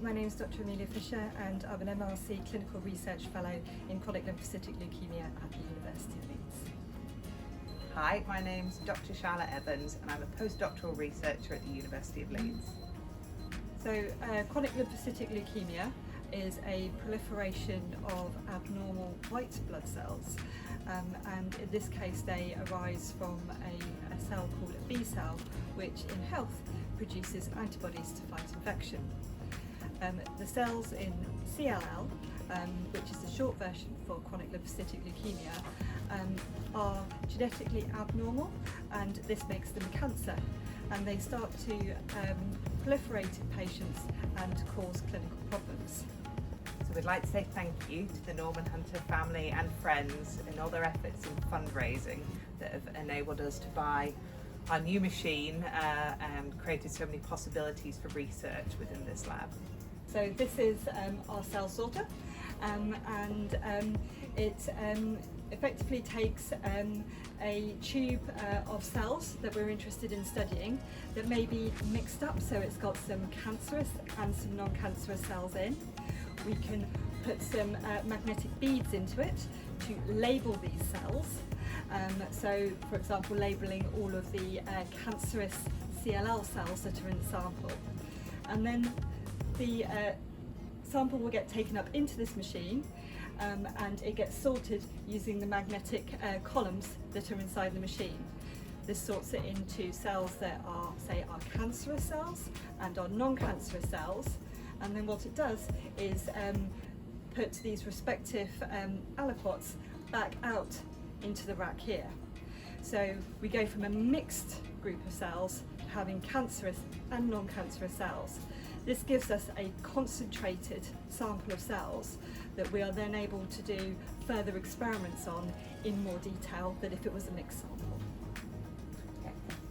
my name is Dr. Amelia Fisher and I'm an MRC Clinical Research Fellow in Chronic Lymphocytic Leukaemia at the University of Leeds. Hi, my name's Dr. Charlotte Evans and I'm a postdoctoral researcher at the University of Leeds. So chronic lymphocytic leukemia is a proliferation of abnormal white blood cells, and in this case they arise from a cell called a B cell, which in health produces antibodies to fight infection. The cells in CLL, which is the short version for chronic lymphocytic leukemia, are genetically abnormal, and this makes them cancer, and they start to proliferate in patients and cause clinical problems. So we'd like to say thank you to the Norman Hunter family and friends in all their efforts in fundraising that have enabled us to buy our new machine and created so many possibilities for research within this lab. So this is our cell sorter, and it effectively takes a tube of cells that we're interested in studying that may be mixed up, so it's got some cancerous and some non-cancerous cells in. We can put some magnetic beads into it to label these cells. So, for example, labelling all of the cancerous CLL cells that are in the sample. And then the sample will get taken up into this machine and it gets sorted using the magnetic columns that are inside the machine. This sorts it into cells that are, say, are cancerous cells and are non-cancerous cells. And then what it does is put these respective aliquots back out into the rack here. So we go from a mixed group of cells having cancerous and non-cancerous cells. This gives us a concentrated sample of cells that we are then able to do further experiments on in more detail than if it was a mixed sample.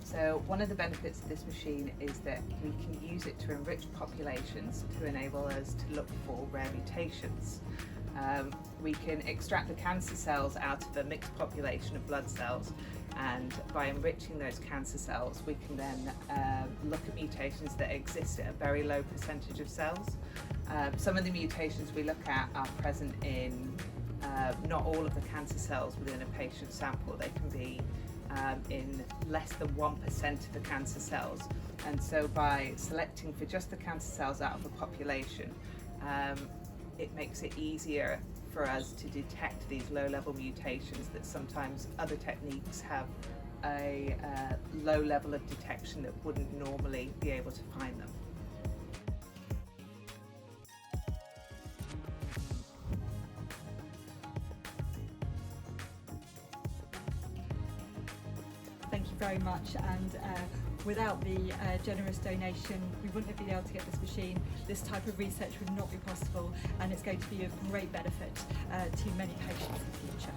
So one of the benefits of this machine is that we can use it to enrich populations to enable us to look for rare mutations. We can extract the cancer cells out of a mixed population of blood cells, and by enriching those cancer cells we can then look at mutations that exist at a very low percentage of cells. Some of the mutations we look at are present in not all of the cancer cells within a patient sample. They can be in less than 1% of the cancer cells, and so by selecting for just the cancer cells out of a population, it makes it easier for us to detect these low-level mutations that sometimes other techniques have a low level of detection that wouldn't normally be able to find them. Thank you very much, and without the generous donation we wouldn't have been able to get this machine. This type of research would not be possible, and it's going to be of great benefit to many patients in the future.